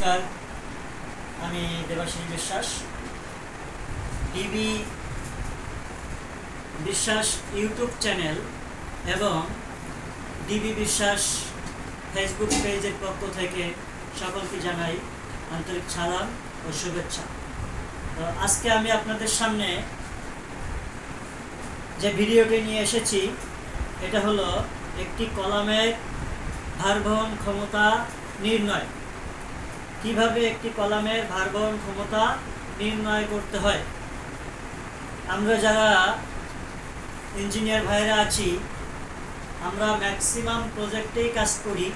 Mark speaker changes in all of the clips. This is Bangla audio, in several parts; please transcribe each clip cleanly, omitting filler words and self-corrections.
Speaker 1: নমস্কার, আমি দেবাশিস বিশ্বাস। ডিবি বিশ্বাস ইউটিউব চ্যানেল এবং ডিবি বিশ্বাস ফেসবুক পেজের পক্ষ থেকে সকলকে জানাই আন্তরিক সালাম ও শুভেচ্ছা। তো আজকে আমি আপনাদের সামনে যে ভিডিওটি নিয়ে এসেছি এটা হলো একটি কলামের ভারবহন ক্ষমতা নির্ণয়। কিভাবে একটি কলামের ভারবহন ক্ষমতা নির্ণয় করতে হয়। আমরা যারা ইঞ্জিনিয়ার ভাইরা আছি, আমরা ম্যাক্সিমাম প্রজেক্টেই কাজ করি,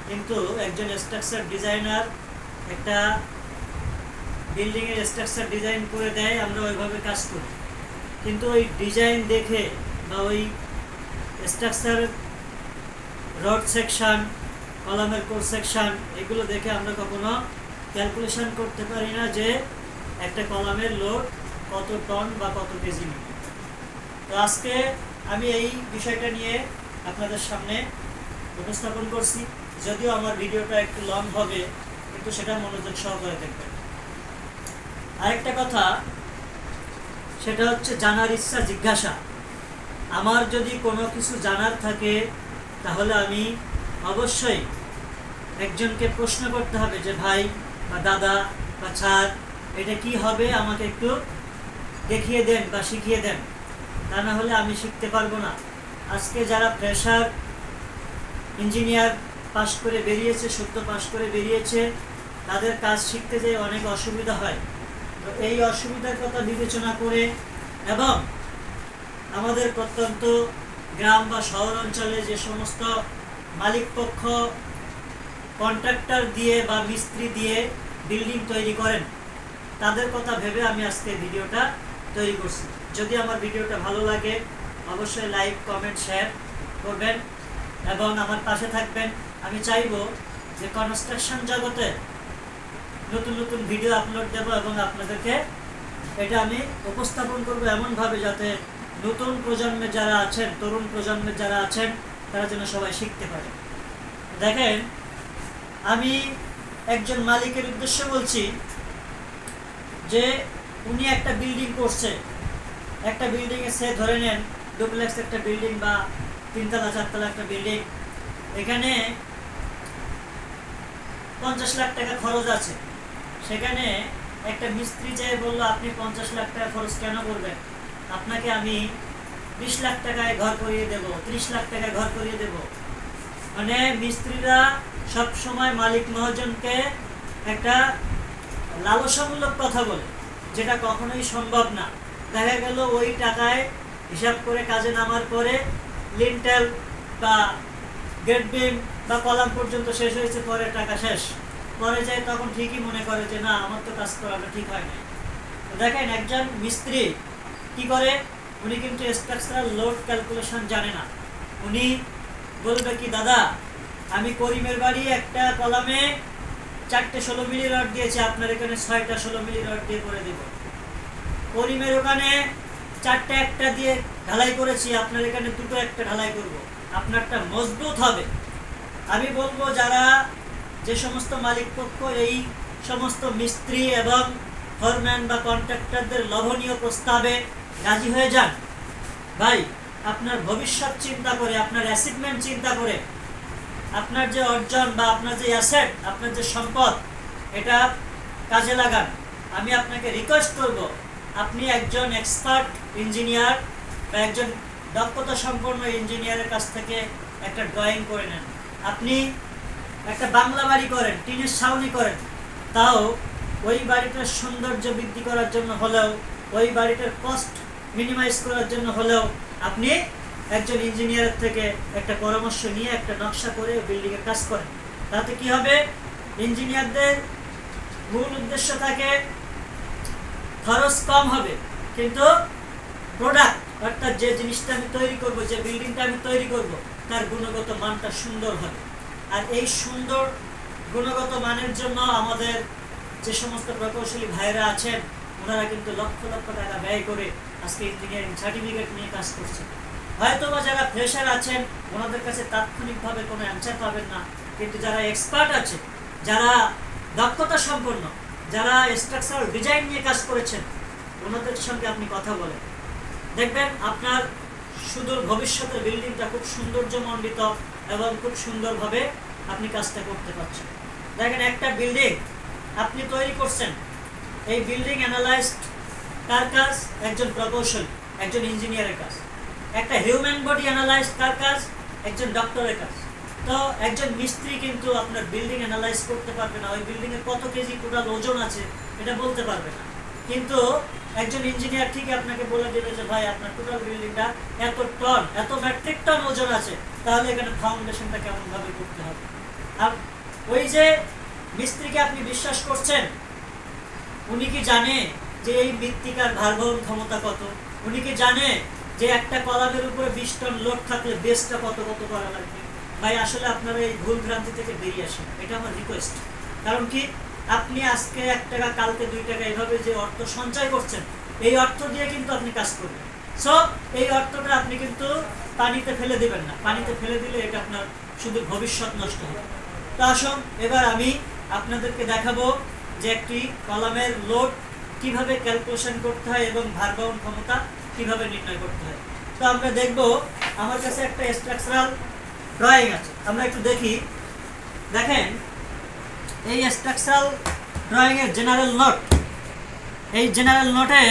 Speaker 1: কিন্তু একজন স্ট্রাকচার ডিজাইনার একটা বিল্ডিংয়ের স্ট্রাকচার ডিজাইন করে দেয়, আমরা ওইভাবে কাজ করি, কিন্তু ওই ডিজাইন দেখে বা ওই স্ট্রাকচার রড সেকশন, কলামের কোর সেকশন, এগুলো দেখে আমরা কখনো ক্যালকুলেশন করতে পারি না যে একটা কলামের লোড কত টন বা কত কেজি নেবে। তো আজকে আমি এই বিষয়টা নিয়ে আপনাদের সামনে উপস্থাপন করছি। যদিও আমার ভিডিওটা একটু লং হবে, কিন্তু সেটা মনোযোগ সহকারে দেখবেন। আরেকটা কথা, সেটা হচ্ছে জানার ইচ্ছা জিজ্ঞাসা। আমার যদি কোনো কিছু জানার থাকে তাহলে আমি অবশ্যই একজনকে প্রশ্ন করতে হবে যে ভাই বা দাদা বা স্যার, এটা কি হবে, আমাকে একটু দেখিয়ে দেন বা শিখিয়ে দেন। তা না হলে আমি শিখতে পারবো না। আজকে যারা ফ্রেশার ইঞ্জিনিয়ার পাশ করে বেরিয়েছে, সদ্য পাশ করে বেরিয়েছে, তাদের কাজ শিখতে যেয়ে অনেক অসুবিধা হয়। তো এই অসুবিধার কথা বিবেচনা করে এবং আমাদের প্রত্যন্ত গ্রাম বা শহর অঞ্চলে যে সমস্ত মালিক পক্ষ কন্ট্রাক্টর দিয়ে বা মিস্ত্রি দিয়ে বিল্ডিং তৈরি করেন, তাদের কথা ভেবে আমি আজকে ভিডিওটা তৈরি করছি। যদি আমার ভিডিওটা ভালো লাগে অবশ্যই লাইক, কমেন্ট, শেয়ার করবেন এবং আমার পাশে থাকবেন। আমি চাইবো যে কনস্ট্রাকশন জগতে নতুন নতুন ভিডিও আপলোড দেব এবং আপনাদেরকে এটা আমি উপস্থাপন করবো এমনভাবে যাতে নতুন প্রজন্মের যারা আছেন, তরুণ প্রজন্মের যারা আছেন, তারা যেন সবাই শিখতে পারে। দেখেন, আমি একজন মালিকের উদ্দেশ্যে বলছি যে উনি একটা বিল্ডিং করছে, একটা বিল্ডিংয়ে সে ধরে নেন ডুপ্লেক্স একটা বিল্ডিং বা 3 তলা 4 তলা একটা বিল্ডিং, এখানে 50 লাখ টাকা খরচ আছে। সেখানে একটা মিস্ত্রি যেয়ে বললো আপনি 50 লাখ টাকা খরচ কেন করবেন, আপনাকে আমি 20 লাখ টাকায় ঘর করিয়ে দেব, 30 লাখ টাকায় ঘর করিয়ে দেব। মানে মিস্ত্রিরা সব সময় মালিক মহাজনকে একটা লালসামূলক কথা বলে, যেটা কখনোই সম্ভব না। দেখা গেল ওই টাকায় হিসাব করে কাজে নামার পরে লিন্টেল বা গেট বিম বা কলাম পর্যন্ত শেষ হয়েছে, পরে টাকা শেষ। পরে যায় তখন ঠিকই মনে করে যে না, আমার তো কাজ করাটা ঠিক হয় না। দেখেন, একজন মিস্ত্রি কি করে, উনি কিন্তু স্ট্রাকচারাল লোড ক্যালকুলেশন জানে না। উনি বলবে কি, দাদা আমি করিমের বাড়ি একটা কলামে 4টে 16 মিলি রড দিয়েছি, আপনার এখানে 6টা 16 মিলি রড দিয়ে করে দেব। করিমের ওখানে 4টে একটা দিয়ে ঢালাই করেছি, আপনার এখানে 2টো একটা ঢালাই করব, আপনারটা মজবুত হবে। আমি বলবো যারা যে সমস্ত মালিক পক্ষ এই সমস্ত মিস্ত্রি এবং ফরম্যান বা কন্ট্রাক্টরদের লোভনীয় প্রস্তাবে রাজি হয়ে যান। ভাই, আপনার ভবিষ্যৎ চিন্তা করে, আপনার অ্যাচিভমেন্ট চিন্তা করে, আপনার যে অর্জন বা আপনার যে অ্যাসেট, আপনার যে সম্পদ, এটা কাজে লাগান। আমি আপনাকে রিকোয়েস্ট করব, আপনি একজন এক্সপার্ট ইঞ্জিনিয়ার বা একজন দক্ষতা সম্পন্ন ইঞ্জিনিয়ারের কাছ থেকে একটা ড্রয়িং করে নেন। আপনি একটা বাংলা বাড়ি করেন, টিনের ছাউনি করেন, তাও ওই বাড়িটার সৌন্দর্য বৃদ্ধি করার জন্য হলেও, ওই বাড়িটার কস্ট মিনিমাইজ করার জন্য হলেও আপনি একজন ইঞ্জিনিয়ারের থেকে একটা পরামর্শ নিয়ে একটা নকশা করে বিল্ডিংয়ের কাজ করেন। তাতে কি হবে, ইঞ্জিনিয়ারদের মূল উদ্দেশ্য থাকে খরচ কম হবে, কিন্তু প্রোডাক্ট অর্থাৎ যে জিনিসটা আমি তৈরি করব, যে বিল্ডিংটা আমি তৈরি করব, তার গুণগত মানটা সুন্দর হবে। আর এই সুন্দর গুণগত মানের জন্য আমাদের যে সমস্ত প্রকৌশলী ভাইরা আছেন, ওনারা কিন্তু লক্ষ লক্ষ টাকা ব্যয় করে আজকে ইঞ্জিনিয়ারিং সার্টিফিকেট নিয়ে কাজ করছেন। হয়তো বা যারা ফ্রেশার আছেন ওনাদের কাছে তাৎক্ষণিকভাবে কোনো অ্যান্সার পাবেন না, কিন্তু যারা এক্সপার্ট আছে যারা দক্ষতা সম্পন্ন, যারা স্ট্রাকচারাল ডিজাইন নিয়ে কাজ করেছেন, ওনাদের সঙ্গে আপনি কথা বলেন, দেখবেন আপনার সুদূর ভবিষ্যতের বিল্ডিংটা খুব সৌন্দর্যমণ্ডিত এবং খুব সুন্দরভাবে আপনি কাজটা করতে পারছেন। দেখেন, একটা বিল্ডিং আপনি তৈরি করছেন, এই বিল্ডিং অ্যানালাইজড কার কাজ? একজন প্রকৌশলী, একজন ইঞ্জিনিয়ারের কাজ। একটা হিউম্যান বডি অ্যানালাইজ কার কাজ? একজন ডক্টরের কাজ। তো একজন মিস্ত্রি কিন্তু আপনার বিল্ডিং অ্যানালাইজ করতে পারবে না, ওই বিল্ডিংয়ে কত কেজি টোটাল ওজন আছে এটা বলতে পারবে না। কিন্তু একজন ইঞ্জিনিয়ার ঠিকই আপনাকে বলে দেবে যে ভাই আপনার টোটাল বিল্ডিংটা এত টন, এত মেট্রিক টন ওজন আছে, তাহলে এখানে ফাউন্ডেশনটা কেমনভাবে করতে হবে। আর ওই যে মিস্ত্রিকে আপনি বিশ্বাস করছেন, উনি কি জানে যে এই মৃত্তিকার ভারবহন ক্ষমতা কত? উনি কি জানে যে একটা কলামের উপরে 20 টন লোড থাকলে বেসটা কত কত করা লাগবে? ভাই আসলে আপনারা এই ভুল ভ্রান্তি থেকে বেরিয়ে আসেন, এটা আমার রিকোয়েস্ট। কারণ কি, আপনি আজকে 1 টাকা, কালকে 2 টাকা, এভাবে যে অর্থ সঞ্চয় করছেন, এই অর্থ দিয়ে কিন্তু আপনি কাজ করবেন। সো এই অর্থটা আপনি কিন্তু পানিতে ফেলে দিবেন না। পানিতে ফেলে দিলে এটা আপনার শুধু ভবিষ্যৎ নষ্ট হবে। তো আসুন এবার আমি আপনাদেরকে দেখাবো যে একটি কলামের লোড কিভাবে ক্যালকুলেশন করতে হয় এবং ভারবহন ক্ষমতা কিভাবে নির্ণয় করতে হয়। তো আমরা দেখব, আমার কাছে একটা স্ট্রাকচারাল ড্রয়িং আছে, আমরা একটু দেখি। দেখেন, এই স্ট্রাকচারাল ড্রয়িং এর জেনারেল নোট, এই জেনারেল নোটে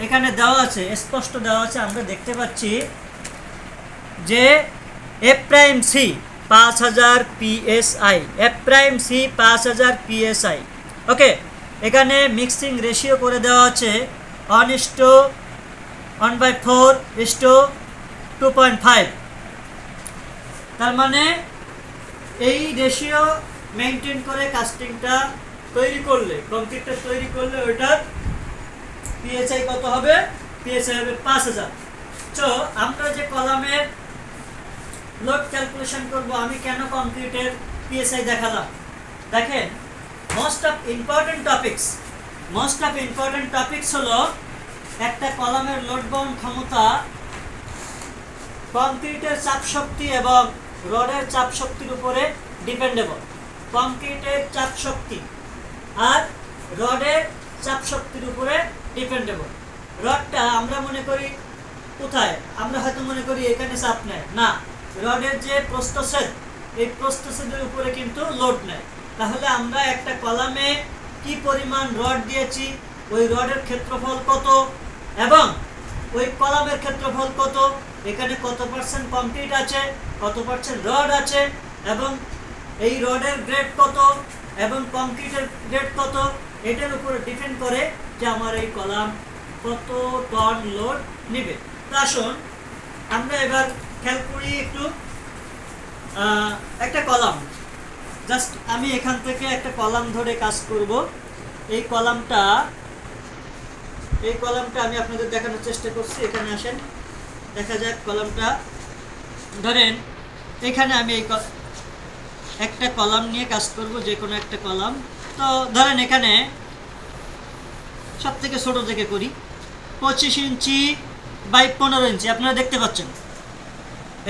Speaker 1: এখানে দেওয়া আছে, স্পষ্ট দেওয়া আছে, আমরা দেখতে পাচ্ছি যে F'(C) 5000 PSI, F'(C) 5000 PSI। ওকে, এখানে মিক্সিং রেশিও করে দেওয়া আছে 1:1/4:2.5। তার মানে এই রেশিও মেনটেন করে কাস্টিংটা তৈরি করলে, কংক্রিটটা তৈরি করলে ওইটার PSI কত হবে? PSI হবে 5000। তো আমরা যে কলামের লোড ক্যালকুলেশন করব, আমি কেন কংক্রিটের PSI দেখালাম? দেখেন, মোস্ট অফ ইম্পর্টেন্ট টপিকস হলো একটা কলামের লোড বহন ক্ষমতা কংক্রিটের চাপ শক্তি এবং রডের চাপ শক্তির উপরে ডিপেন্ডেবল। কংক্রিটের চাপ শক্তি আর রডের চাপ শক্তির উপরে ডিপেন্ডেবল। রডটা আমরা মনে করি কোথায়? আমরা হয়তো মনে করি এখানে চাপ নেয় না, রডের যে প্রস্থচ্ছেদ, এই প্রস্থচ্ছেদের উপরে কিন্তু লোড নেয়। তাহলে আমরা একটা কলামে কি পরিমাণ রড দিয়েছি, ওই রডের ক্ষেত্রফল কত এবং ওই কলামের ক্ষেত্রফল কত, এখানে কত পার্সেন্ট কংক্রিট আছে, কত পার্সেন্ট রড আছে, এবং এই রডের গ্রেড কত এবং কংক্রিটের গ্রেড কত, এটার উপরে ডিপেন্ড করে যে আমার এই কলাম কত টন লোড নেবে। তো আসুন আমরা এবার খেয়াল করি একটু। একটা কলাম, জাস্ট আমি এখান থেকে একটা কলাম ধরে কাজ করব। এই কলামটা আমি আপনাদের দেখানোর চেষ্টা করছি। এখানে আসেন, দেখা যাক কলামটা। ধরেন এখানে আমি একটা কলাম নিয়ে কাজ করব, যে কোনো একটা কলাম। তো ধরেন এখানে সব থেকে ছোট থেকে করি, 25 ইঞ্চি বাই 15 ইঞ্চি। আপনারা দেখতে পাচ্ছেন,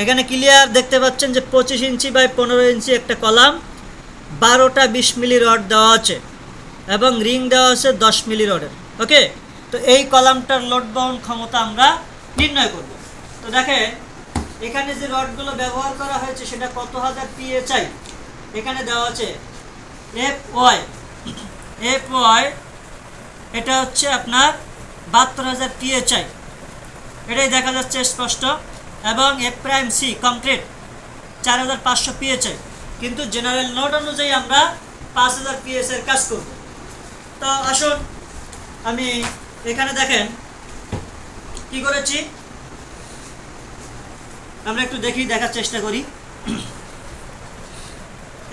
Speaker 1: এখানে ক্লিয়ার দেখতে পাচ্ছেন যে 25 ইঞ্চি বাই 15 ইঞ্চি একটা কলাম, 12টা 20 মিলি রড দেওয়া আছে এবং রিং দেওয়া আছে 10 মিলি রডের। ওকে, তো এই কলামটার লোড বহন ক্ষমতা আমরা নির্ণয় করব। তো দেখেন এখানে যে রডগুলো ব্যবহার করা হয়েছে সেটা কত হাজার PSI এখানে দেওয়া আছে। FY এটা হচ্ছে আপনার 72,000 PSI, এটাই দেখা যাচ্ছে স্পষ্ট। এবং F'(C) কংক্রিট 4,500 PSI, কিন্তু জেনারেল নোট অনুযায়ী আমরা 5,000 PSI এর কাজ করব। তো আসুন আমি এখানে দেখেন কি করেছি, আমরা একটু দেখার চেষ্টা করি।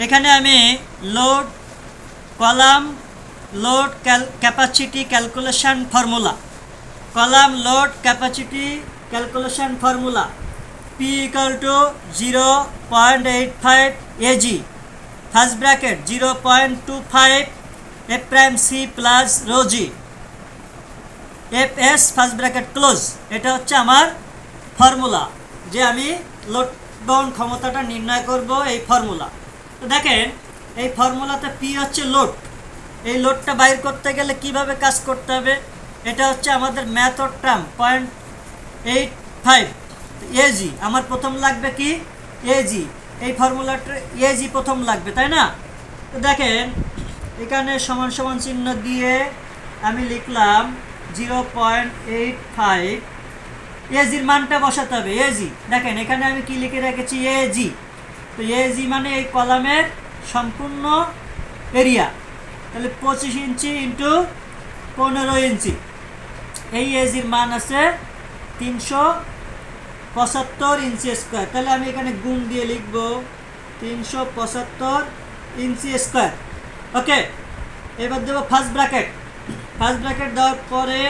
Speaker 1: এখানে আমি column load capacity calculation formula, P = 0.85 AG, first bracket 0.25 F'(C) plus ρg, FS first bracket close. এটা হচ্ছে আমার ফর্মুলা, যে আমি লোড বহন ক্ষমতাটা নির্ণয় করব, এই ফর্মুলা। তো দেখেন এই ফর্মুলাতে পি হচ্ছে লোড। এই লোডটা বাইর করতে গেলে কিভাবে কাজ করতে হবে, এটা হচ্ছে আমাদের ম্যাথড টার্ম 0.85 এজি। আমার প্রথম লাগবে কি এজি, এই ফর্মুলাটা এজি প্রথম লাগবে, তাই না? তো দেখেন এখানে সমান সমান চিহ্ন দিয়ে আমি লিখলাম 0.85। এজির মানটা বসাতে হবে, এজি। দেখেন এখানে আমি কি লিখে রেখেছি, এজি। তো এজি মানে এই কলামের সম্পূর্ণ এরিয়া, তাহলে 25 ইঞ্চি ইন্টু 15 ইঞ্চি। এই এজির মান আছে 375 ইঞ্চি স্কোয়ার। তাহলে আমি এখানে গুণ দিয়ে লিখব 375 ইঞ্চি স্কোয়ার। ওকে, এবার দেবো ফার্স্ট ব্র্যাকেট। ফার্স্ট ব্র্যাকেট দেওয়ার পরে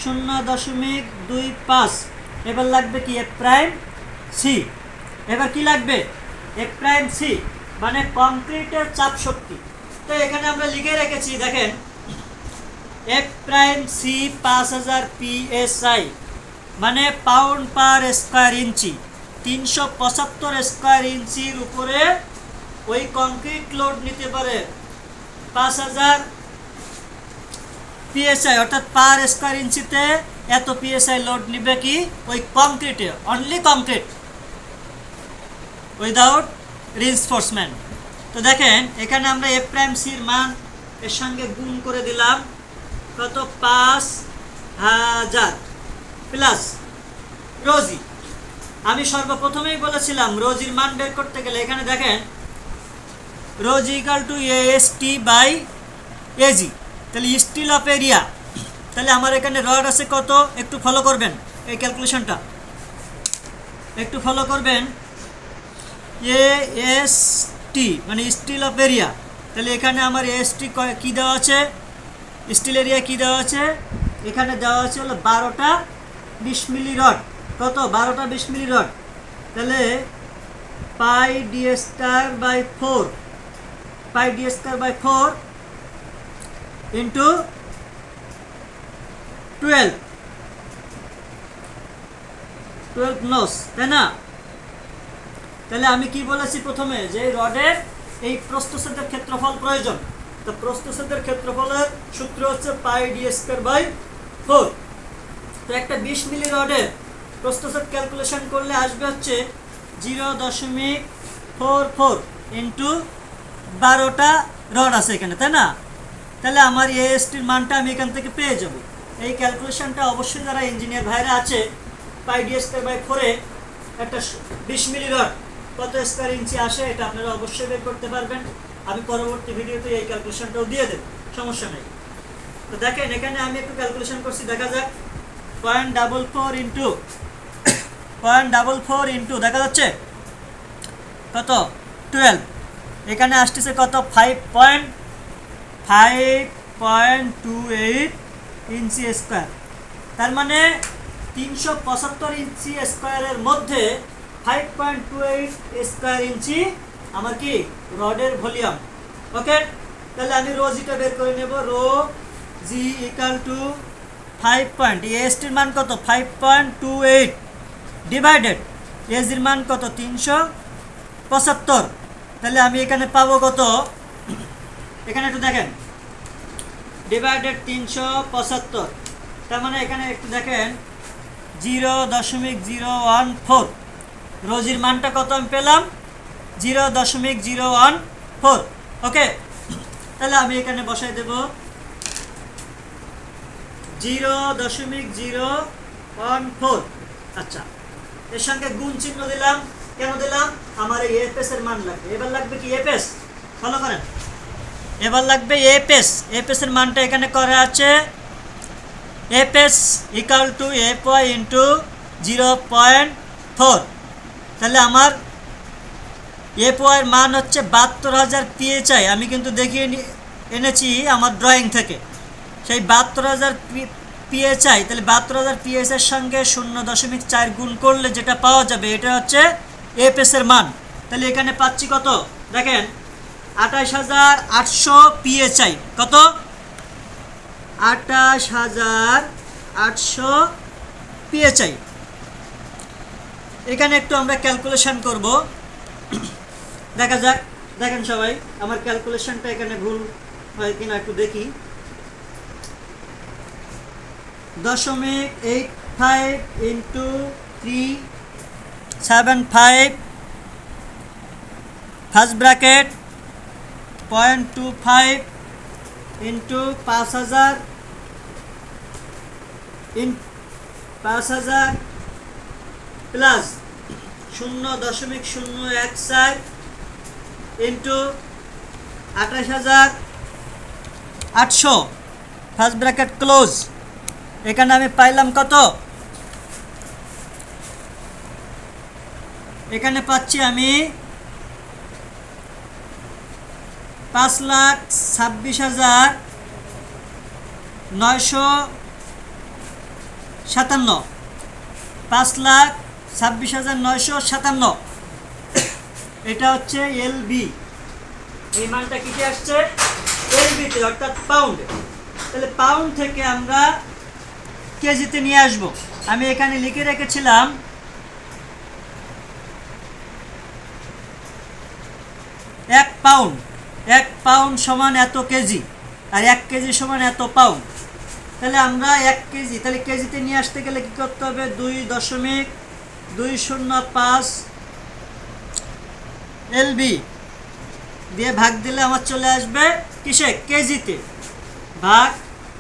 Speaker 1: 0.25। এবার লাগবে কি এফ প্রাইম সি। এবার কি লাগবে এফ প্রাইম সি মানে কংক্রিটের চাপ শক্তি। তো এখানে আমরা লিখে রেখেছি, দেখেন এফ প্রাইম সি 5000 PSI মানে পাউন্ড পার স্কোয়ার ইঞ্চি। 375 স্কোয়ার ইঞ্চির উপরে ওই কংক্রিট লোড নিতে পারে 5000 PSI, অর্থাৎ পার স্কোয়ার ইঞ্চিতে এত PSI লোড নিবে কি ওই কংক্রিটে, অনলি কংক্রিট উইদাউট রিইনফোর্সমেন্ট। তো দেখেন এখানে আমরা এফ প্রাইম সির মান এর সঙ্গে গুণ করে দিলাম কত, 5000 প্লাস রোজি। আমি সর্বপ্রথমেই বলেছিলাম রোজির মান বের করতে গেলে এখানে দেখেন রোজি equal to AST by AG, তাহলে স্টিল অফ এরিয়া। তাহলে আমার এখানে রড আছে কত, একটু ফলো করবেন এই ক্যালকুলেশনটা, একটু ফলো করবেন। AST মানে স্টিল অফ এরিয়া। তাহলে এখানে আমার AST কী দেওয়া আছে, স্টিল এরিয়া কী দেওয়া আছে, এখানে দেওয়া আছে হলো 12টা 20 মিলি রড। কত, 12টা 20 মিলি রড। তাহলে pi D square by 4, pi D square by 4 into 12 nos, তাই না? তাহলে আমি কি বলেছি প্রথমে, যে রডের এই প্রস্থচ্ছেদের ক্ষেত্রফল প্রয়োজন। তো প্রস্থচ্ছেদের ক্ষেত্রফলের সূত্র হচ্ছে পাই ডি স্কয়ার বাই 4। তো একটা 20 মিলি রডের প্রস্থচ্ছেদ ক্যালকুলেশন করলে আসবে হচ্ছে 0.44 ইন্টু 12টা রড আছে এখানে, তাই না? তাহলে আমার ASTর মানটা আমি এখান থেকে পেয়ে যাব। এই ক্যালকুলেশনটা অবশ্যই যারা ইঞ্জিনিয়ার ভাইরা আছে, পাই ডি স্কয়ার বাই 4-এ একটা 20 মিলি রড কত স্কয়ার ইঞ্চি আসে এটা আপনারা অবশ্যই বের করতে পারবেন। আমি পরবর্তী ভিডিওতে এই ক্যালকুলেশনটাও দিয়ে দেব, সমস্যা নেই। তো দেখেন এখানে আমি একটু ক্যালকুলেশন করছি, দেখা যাক 0.44 ইন্টু দেখা যাচ্ছে কত, 12। এখানে আসতেছে কত, 5.28 ইঞ্চি স্কোয়ার। তার মানে 375 ইঞ্চি স্কোয়ারের মধ্যে 5.28 স্কোয়ার ইঞ্চি আমার কি রডের ভলিউম। ওকে, তাহলে আমি রো জিটা বের করে নেব। Rho Z equal to 5. ASTর মান কত, 5.28 ডিভাইডেড এজির মান কত, 375। তাহলে আমি এখানে পাবো কত, এখানে একটু দেখেন ডিভাইডেড 375। তার মানে এখানে একটু দেখেন 0.014। রোজির মানটা কত আমি পেলাম, 0.014। ওকে, তাহলে আমি এখানে বসাই দেব 0.014। আচ্ছা, এর সঙ্গে গুণ চিহ্ন দিলাম, কেন দিলাম, আমার এই এফএস এর মান লাগবে। এবার লাগবে কি এফএস, ফলো করেন। এবার লাগবে এফএস। এফএস এর মানটা এখানে করা আছে FS equal to FY into 0.4। তাহলে আমার FY এর মান হচ্ছে 72,000 PSI। আমি কিন্তু দেখিয়ে এনেছি আমার ড্রয়িং থেকে সেই 72,000 PSI। তাহলে 72,000 PSI এর সঙ্গে 0.4 গুণ করলে যেটা পাওয়া যাবে এটা হচ্ছে এফএস এর মান। তাহলে এখানে পাচ্ছি কত, দেখেন 28,800 PSI। কত, 28,800 PSI। এখানে একটু আমরা ক্যালকুলেশন করব, দেখা যাক দেখেন সবাই আমার ক্যালকুলেশনটা এখানে ভুল হয় কিনা একটু দেখি। 0.85 into 375 first bracket 0.25 into 5000 plus 0.014 into 28,800 first bracket close. এখানে আমি পাইলাম কত? এখানে পাচ্ছি আমি 5,26,957 5,26,957 এটা হচ্ছে এলবি। এই মানটা কিসে আসছে? এলবিতে, অর্থাৎ পাউন্ড। তাহলে পাউন্ড থেকে আমরা কেজিতে নিয়ে আসব। আমি এখানে লিখে রেখেছিলাম 1 পাউন্ড। 1 পাউন্ড সমান এত কেজি, আর 1 কেজি সমান এত পাউন্ড। তাহলে আমরা 1 কেজি, তাহলে কেজিতে নিয়ে আসতে গেলে কী করতে হবে? 2.205 এলবি দিয়ে ভাগ দিলে আমার চলে আসবে কিসে? কেজিতে। ভাগ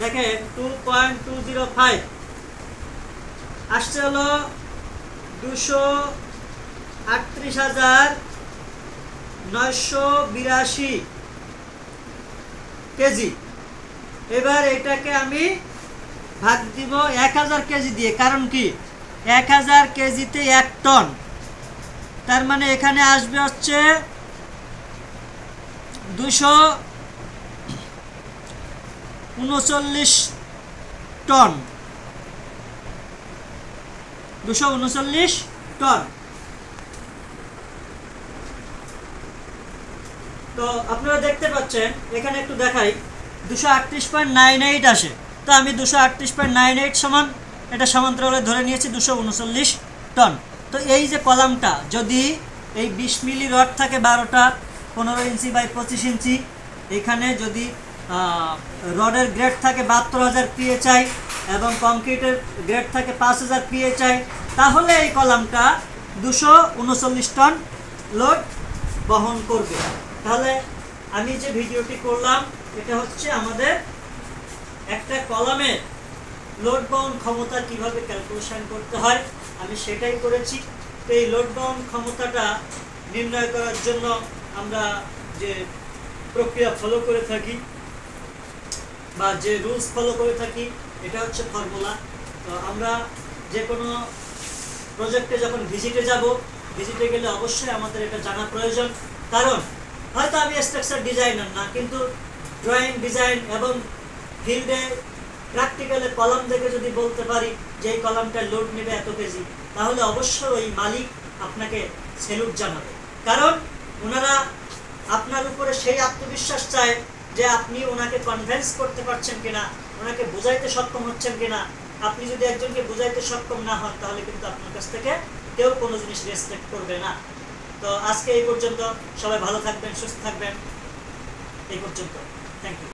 Speaker 1: দেখেন 2.205 আসছে হলো 238,982 কেজি। এবার এটাকে আমি ভাগ দিব 1000 কেজি দিয়ে। কারণ কি? 1000 কেজিতে 1 টন। তার মানে এখানে আসবে হচ্ছে 239 টন। 239 টন। তো আপনারা দেখতে পাচ্ছেন এখানে একটু দেখাই 238.98 আসে। তো আমি 238.98 সমান এটা সমান্তরালে ধরে নিয়েছি 239 টন। তো এই যে কলামটা, যদি এই 20 মিলি রড থাকে 12টা 15 ইঞ্চি বাই 25 ইঞ্চি, এখানে যদি রডের গ্রেড থাকে 72,000 PHI এবং কংক্রিটের গ্রেড থাকে 5,000 PHI, তাহলে এই কলামটা 239 টন লোড বহন করবে। তাহলে আমি যে ভিডিওটি করলাম এটা হচ্ছে আমাদের একটা কলামের লোড বহন ক্ষমতা কিভাবে ক্যালকুলেশন করতে হয় আমি সেটাই করেছি। তো এই লোড বহন ক্ষমতাটা নির্ণয় করার জন্য আমরা যে প্রক্রিয়া ফলো করে থাকি বা যে রুলস ফলো করে থাকি এটা হচ্ছে ফর্মুলা। তো আমরা যে কোনো প্রজেক্টে যখন ভিজিটে যাব, ভিজিটে গেলে অবশ্যই আমাদের এটা জানা প্রয়োজন। কারণ হয়তো আমি স্ট্রাকচার ডিজাইনার না, কিন্তু ড্রয়িং, ডিজাইন এবং ফিল্ডে প্র্যাকটিক্যালে কলাম দেখে যদি বলতে পারি যে এই কলামটা লোড নেবে এত কেজি, তাহলে অবশ্যই ওই মালিক আপনাকে স্যালুট জানাবে। কারণ ওনারা আপনার উপরে সেই আত্মবিশ্বাস চায় যে আপনি ওনাকে কনভিন্স করতে পারছেন কিনা, ওনাকে বোঝাইতে সক্ষম হচ্ছেন কিনা। আপনি যদি একজনকে বোঝাইতে সক্ষম না হন তাহলে কিন্তু আপনার কাছ থেকে কেউ কোনো জিনিস রেসপেক্ট করবে না। তো আজকে এই পর্যন্ত। সবাই ভালো থাকবেন, সুস্থ থাকবেন। এই পর্যন্ত। Thank you.